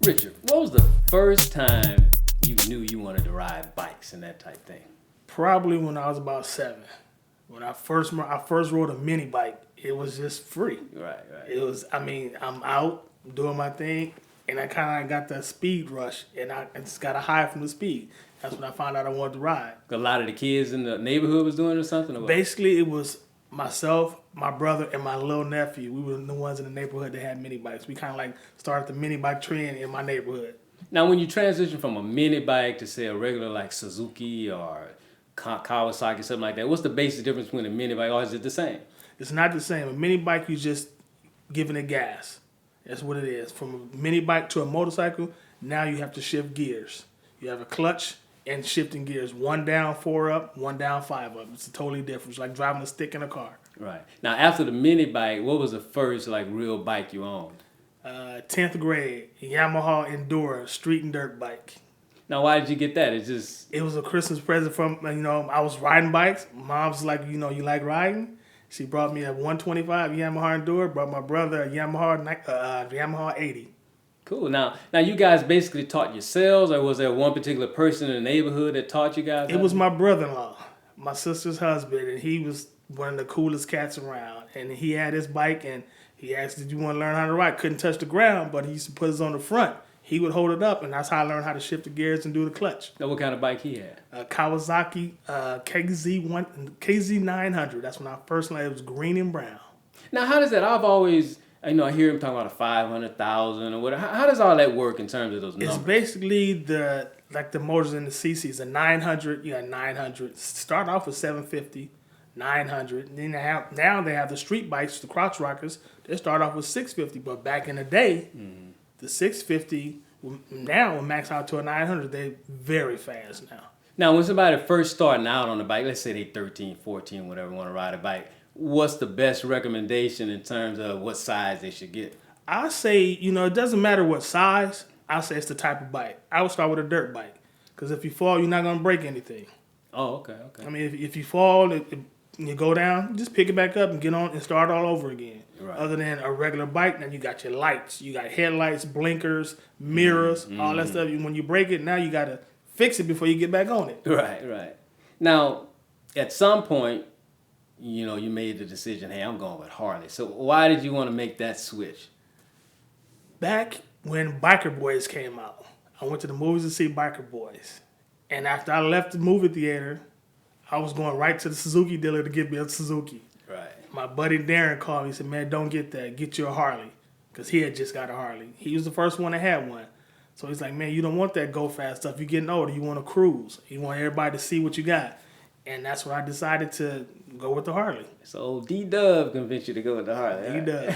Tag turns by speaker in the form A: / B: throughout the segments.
A: Richard, what was the first time you knew you wanted to ride bikes and that type thing?
B: Probably when I was about 7. When I first rode a mini bike, it was just free.
A: Right.
B: It was, I'm out doing my thing, and I kind of got that speed rush, and I just got a high from the speed. That's when I found out I wanted to ride.
A: A lot of the kids in the neighborhood was doing it or something? Or what?
B: Basically, it was myself, my brother, and my little nephew. We were the ones in the neighborhood that had mini bikes. We kind of like started the mini bike trend in my neighborhood.
A: Now, when you transition from a mini bike to, say, a regular like Suzuki or Kawasaki, something like that, what's the basic difference between a mini bike, or is it the same?
B: It's not the same. A mini bike, you just giving it gas. That's what it is. From a mini bike to a motorcycle, now you have to shift gears. You have a clutch and shifting gears. 1 down, 4 up, 1 down, 5 up. It's totally different. It's like driving a stick in a car.
A: Right. Now, after the mini bike, what was the first like real bike you owned?
B: 10th grade, Yamaha Endura street and dirt bike.
A: Now, why did you get that?
B: It was a Christmas present from, I was riding bikes. Mom's like, you like riding? She brought me a 125 Yamaha Endura, brought my brother a Yamaha 80.
A: Cool. Now you guys basically taught yourselves, or was there one particular person in the neighborhood that taught you guys?
B: It was my brother-in-law, my sister's husband, and he was one of the coolest cats around. And he had his bike, and he asked, did you want to learn how to ride? Couldn't touch the ground, but he used to put us on the front. He would hold it up, and that's how I learned how to shift the gears and do the clutch.
A: Now, what kind of bike he had?
B: A Kawasaki KZ900. That's when I first learned. It was green and brown.
A: Now, how does that? I've always, I hear him talking about a 500,000 or whatever. How does all that work in terms of those numbers?
B: It's basically the motors in the CCs. A 900, you got 900. Start off with 750, 900. And then now they have the street bikes, the crotch rockers. They start off with 650. But back in the day, the 650 now will max out to a 900. They're very fast now.
A: Now, when somebody first starting out on the bike, let's say they 13, 14, whatever, want to ride a bike, what's the best recommendation in terms of what size they should get?
B: I say, it doesn't matter what size. I say it's the type of bike. I would start with a dirt bike. Because if you fall, you're not going to break anything.
A: Oh, okay.
B: If you fall and you go down, just pick it back up and get on and start all over again.
A: Right.
B: Other than a regular bike, now you got your lights. You got headlights, blinkers, mirrors, all that stuff. When you break it, now you got to fix it before you get back on it.
A: Right. Now, at some point, you made the decision, hey, I'm going with Harley. So why did you want to make that switch?
B: Back when Biker Boys came out, I went to the movies to see Biker Boys. And after I left the movie theater, I was going right to the Suzuki dealer to get me a Suzuki.
A: Right.
B: My buddy Darren called me and said, man, don't get that. Get you a Harley. Because he had just got a Harley. He was the first one that had one. So he's like, man, you don't want that go fast stuff. You're getting older. You want to cruise. You want everybody to see what you got. And that's why I decided to go with the Harley.
A: So D-Dub convinced you to go with the Harley.
B: D-Dub.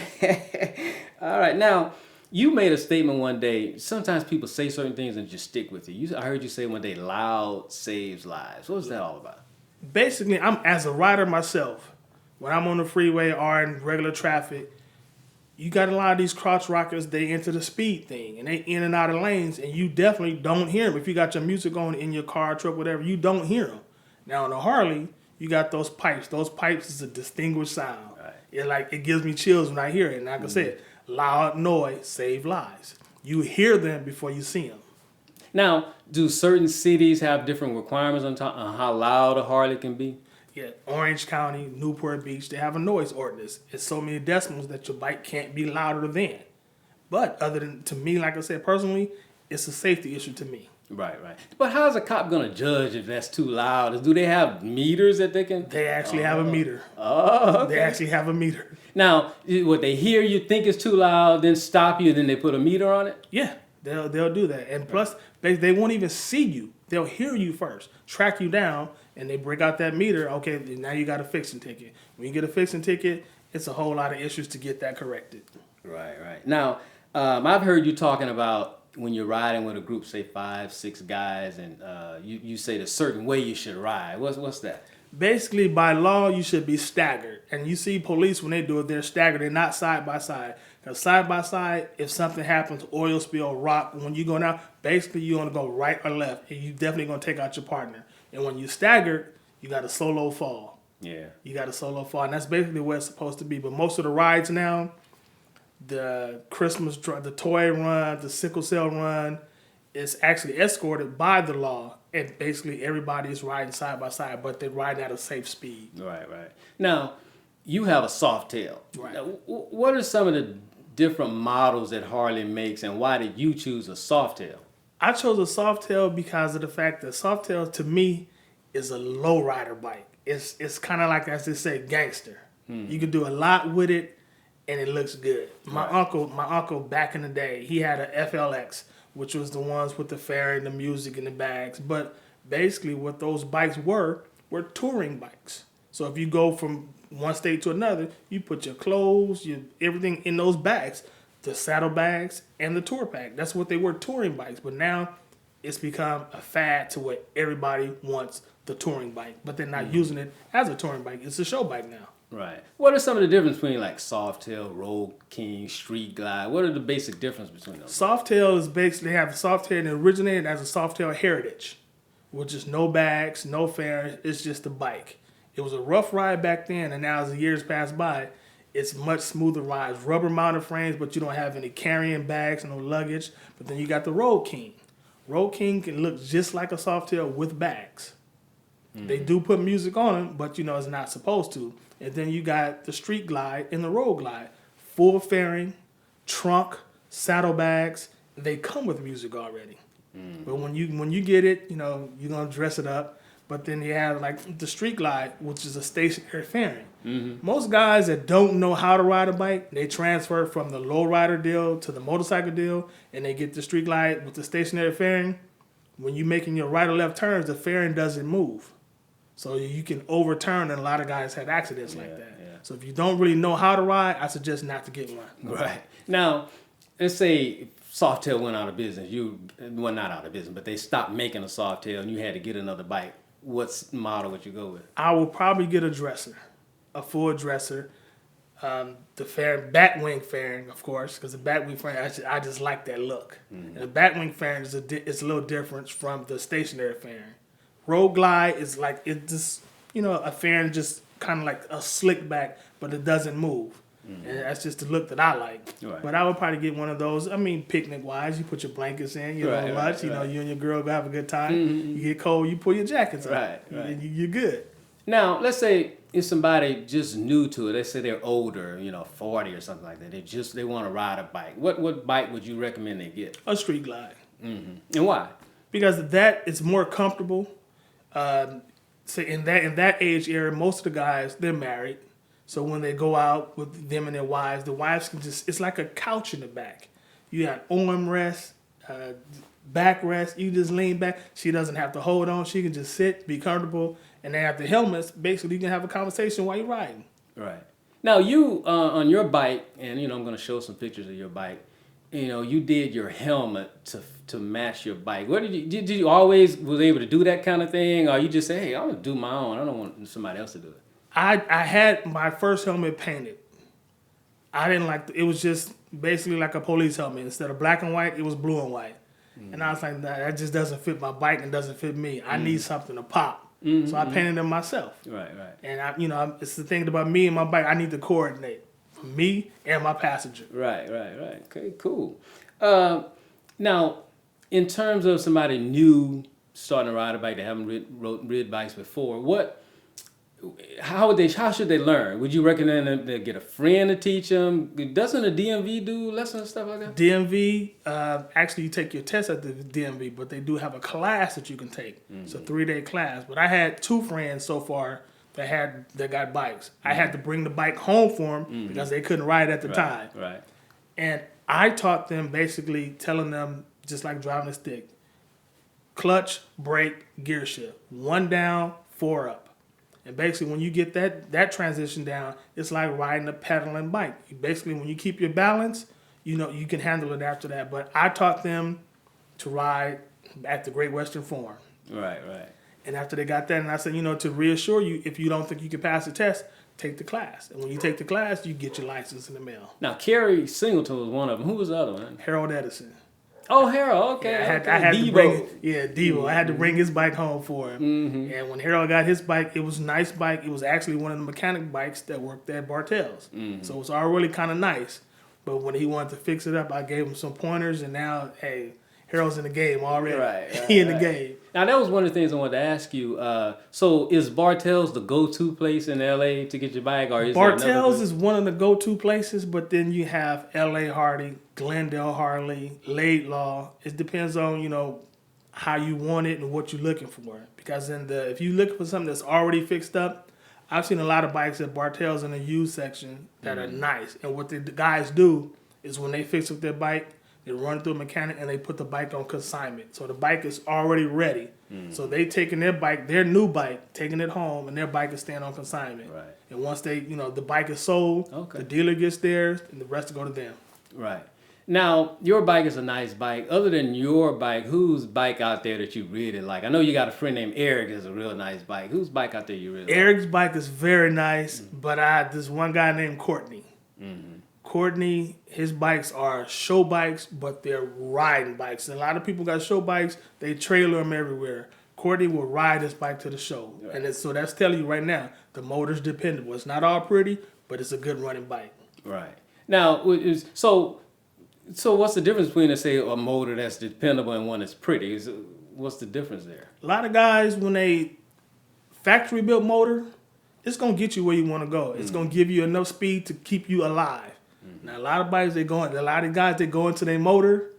A: All right. Now, you made a statement one day. Sometimes people say certain things and just stick with it. I heard you say one day, loud saves lives. What was that all about?
B: Basically, as a rider myself, when I'm on the freeway or in regular traffic, you got a lot of these crotch rockers, they enter the speed thing, and they in and out of lanes, and you definitely don't hear them. If you got your music on in your car, truck, whatever, you don't hear them. Now, on a Harley, you got those pipes. Those pipes is a distinguished sound. Right. It gives me chills when I hear it. And like I said, loud noise save lives. You hear them before you see them.
A: Now, do certain cities have different requirements on how loud a Harley can be?
B: Yeah, Orange County, Newport Beach, they have a noise ordinance. It's so many decibels that your bike can't be louder than. But to me, like I said, personally, it's a safety issue to me.
A: Right. But how's a cop going to judge if that's too loud? Do they have meters that they can?
B: They actually have a meter.
A: Oh, okay.
B: They actually have a meter.
A: Now, what they hear you think is too loud, then stop you, then they put a meter on it?
B: Yeah, they'll do that. And plus, they won't even see you. They'll hear you first, track you down, and they break out that meter. Okay, now you got a fixing ticket. When you get a fixing ticket, it's a whole lot of issues to get that corrected.
A: Right. Now, I've heard you talking about when you're riding with a group, say 5, 6 guys, and you say the certain way you should ride. What's that?
B: Basically, by law, you should be staggered. And you see police, when they do it, they're staggered. They're not side by side. Because side by side, if something happens, oil spill, rock, when you go down, basically you're going to go right or left. And you're definitely going to take out your partner. And when you staggered, you got a solo fall.
A: Yeah.
B: You got a solo fall. And that's basically where it's supposed to be. But most of the rides now, the Christmas, the toy run, the sickle cell run is actually escorted by the law, and basically everybody is riding side by side, but they're riding at a safe speed.
A: Right, right. Now, you have a soft tail.
B: Right.
A: Now, what are some of the different models that Harley makes, and why did you choose a soft tail?
B: I chose a soft tail because of the fact that soft tail to me is a low rider bike. It's kind of like, as they say, gangster. You can do a lot with it, and it looks good. My uncle back in the day, he had a FLX, which was the ones with the fairing, the music, and the bags. But basically, what those bikes were touring bikes. So if you go from one state to another, you put your clothes, everything in those bags, the saddlebags and the tour pack. That's what they were, touring bikes. But now it's become a fad to where everybody wants the touring bike, but they're not using it as a touring bike. It's a show bike now.
A: Right. What are some of the difference between like Softail, Road King, Street Glide? What are the basic difference between those?
B: Softail is basically, they have the Softail and it originated as a Softail Heritage, which is no bags, no fairings. It's just a bike. It was a rough ride back then, and now as the years pass by, it's much smoother rides. Rubber mounted frames, but you don't have any carrying bags, no luggage. But then you got the Road King. Road King can look just like a Softail with bags. They do put music on them, but it's not supposed to. And then you got the Street Glide and the Road Glide. Full fairing, trunk, saddlebags. They come with music already. But when you get it, you're going to dress it up. But then you have like the Street Glide, which is a stationary fairing. Most guys that don't know how to ride a bike, they transfer from the low rider deal to the motorcycle deal, and they get the Street Glide with the stationary fairing. When you're making your right or left turns, the fairing doesn't move. So you can overturn, and a lot of guys had accidents like that. Yeah. So if you don't really know how to ride, I suggest not to get one.
A: Right. Now, let's say Softail went out of business. Not out of business, but they stopped making a Softail, and you had to get another bike. What model would you go with? I
B: will probably get a dresser, a full dresser. The fairing, batwing fairing, of course, because the batwing fairing, I just like that look. And the batwing fairing is a little different from the stationary fairing. Road Glide is like, it's just, a fairing just kind of like a slick back, but it doesn't move. And that's just the look that I like. Right. But I would probably get one of those. I mean, picnic-wise, you put your blankets in, lunch, you and your girl go have a good time. You get cold, you pull your jackets on. Right. And you're good.
A: Now, let's say if somebody just new to it, let's say they're older, 40 or something like that, they want to ride a bike. What bike would you recommend they get?
B: A Street Glide.
A: And why?
B: Because that is more comfortable. So in that age area, most of the guys, they're married. So when they go out with them and their wives, the wives can it's like a couch in the back. You got arm rest, back rest. You just lean back. She doesn't have to hold on. She can just sit, be comfortable. And they have the helmets. Basically, you can have a conversation while you're riding.
A: Right. Now, you, on your bike, and, I'm going to show some pictures of your bike, you did your helmet to match your bike. What did you always was able to do that kind of thing? Or you just say, hey, I'm going to do my own. I don't want somebody else to do it.
B: I had my first helmet painted. I didn't like it was just basically like a police helmet. Instead of black and white, it was blue and white. And I was like, nah, that just doesn't fit my bike and doesn't fit me. I need something to pop. So I painted them myself. Right. And it's the thing about me and my bike. I need to coordinate for me and my passenger. Right.
A: Okay, cool. Now, in terms of somebody new starting to ride a bike, they haven't rid bikes before, how should they learn? Would you recommend them to get a friend to teach them? Doesn't a DMV do lessons and stuff like that?
B: DMV, actually you take your test at the DMV, but they do have a class that you can take. It's a 3-day class. But I had 2 friends so far that got bikes. I had to bring the bike home for them because they couldn't ride at the time. Right. And I taught them basically telling them, just like driving a stick, clutch, brake, gear shift. 1 down, 4 up. And basically, when you get that transition down, it's like riding a pedaling bike. When you keep your balance, you can handle it after that. But I taught them to ride at the Great Western Forum. Right. And after they got that, and I said, to reassure you, if you don't think you can pass the test, take the class. And when you take the class, you get your license in the mail.
A: Now, Kerry Singleton was one of them. Who was the other one?
B: Harold Edison.
A: Oh, Harold, okay.
B: Yeah, I had to bring Devo. I had to bring his bike home for him. And when Harold got his bike, it was a nice bike. It was actually one of the mechanic bikes that worked at Bartell's. So it was already kind of nice. But when he wanted to fix it up, I gave him some pointers, and now, hey, Harold's in the game already.
A: Right.
B: He in the game.
A: Now, that was one of the things I wanted to ask you. So is Bartell's the go-to place in LA to get your bike, or is
B: Bartell's is one of the go-to places, but then you have LA Hardy, Glendale Harley, Laidlaw. It depends on, you know, how you want it and what you're looking for. Because if you're looking for something that's already fixed up, I've seen a lot of bikes at Bartell's in the used section that are nice. And what the guys do is when they fix up their bike, they run it through a mechanic and they put the bike on consignment. So the bike is already ready. So they taking their bike, their new bike, taking it home, and their bike is staying on consignment.
A: Right.
B: And once they, you know, the bike is sold, the dealer gets theirs, and the rest go to them.
A: Right. Now, your bike is a nice bike. Other than your bike, whose bike out there that you really like? I know you got a friend named Eric that's a real nice bike. Whose bike out there you really like?
B: Eric's bike is very nice, but this one guy named Courtney. Courtney, his bikes are show bikes, but they're riding bikes. And a lot of people got show bikes, they trailer them everywhere. Courtney will ride his bike to the show. Right. And so that's telling you right now, the motor's dependable. It's not all pretty, but it's a good running bike.
A: Right. Now, so what's the difference between, let's say, a motor that's dependable and one that's pretty? What's the difference there?
B: A lot of guys, when they factory-built motor, it's going to get you where you want to go. It's going to give you enough speed to keep you alive. Now, a lot of guys, they go into their motor,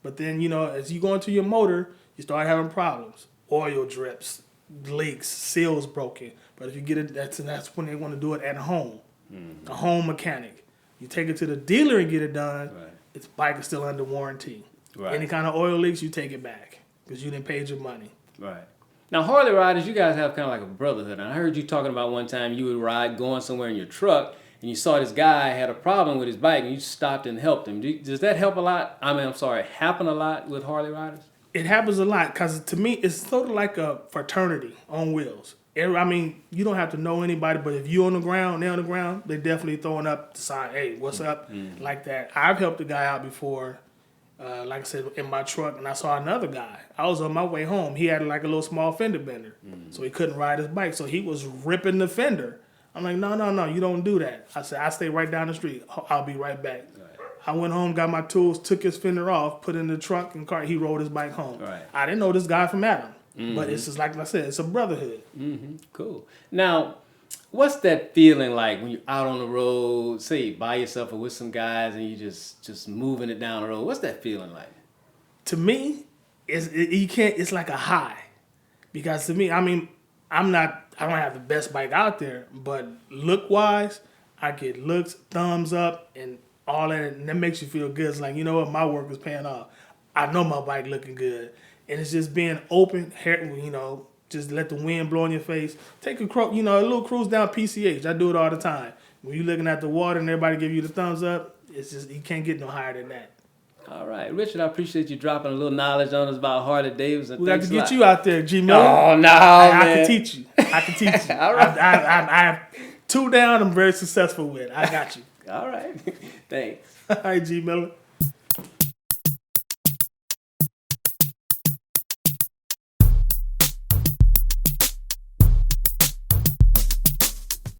B: but then, you know, as you go into your motor, you start having problems. Oil drips, leaks, seals broken. But if you get it, that's when they want to do it at home. A home mechanic. You take it to the dealer and get it done, its bike is still under warranty. Right. Any kind of oil leaks, you take it back because you didn't pay your money.
A: Right. Now, Harley riders, you guys have kind of like a brotherhood. And I heard you talking about one time you would ride going somewhere in your truck, and you saw this guy had a problem with his bike, and you stopped and helped him. Does that help a lot? Happen a lot with Harley riders? It
B: happens a lot because, to me, it's sort of like a fraternity on wheels. I mean, you don't have to know anybody, but if you're on the ground, they're on the ground, they're definitely throwing up the sign, hey, what's up? Like that. I've helped a guy out before, like I said, in my truck, and I saw another guy. I was on my way home. He had like a little small fender bender, so he couldn't ride his bike. So he was ripping the fender. I'm like, no, you don't do that. I said, I stay right down the street. I'll be right back. Right. I went home, got my tools, took his fender off, put it in the trunk and car. He rode his bike home. Right. I didn't know this guy from Adam, but it's just like I said, it's a brotherhood.
A: Cool. Now, what's that feeling like when you're out on the road, say by yourself or with some guys, and you just moving it down the road? What's that feeling like?
B: To me, it's like a high, because to me, I mean, I don't have the best bike out there, but look-wise, I get looks, thumbs up, and all that, and that makes you feel good. It's like, you know what, my work is paying off. I know my bike looking good, and it's just being open, you know, just let the wind blow in your face. Take a little cruise down PCH. I do it all the time. When you're looking at the water and everybody give you the thumbs up, it's just, you can't get no higher than that.
A: All right, Richard, I appreciate you dropping a little knowledge on us about Harley Davidson.
B: We got to get you out there, G. Miller.
A: Oh, no, man.
B: I can teach you. All right. I have 2 down I'm very successful with. I got you.
A: All right. Thanks.
B: All right, G. Miller.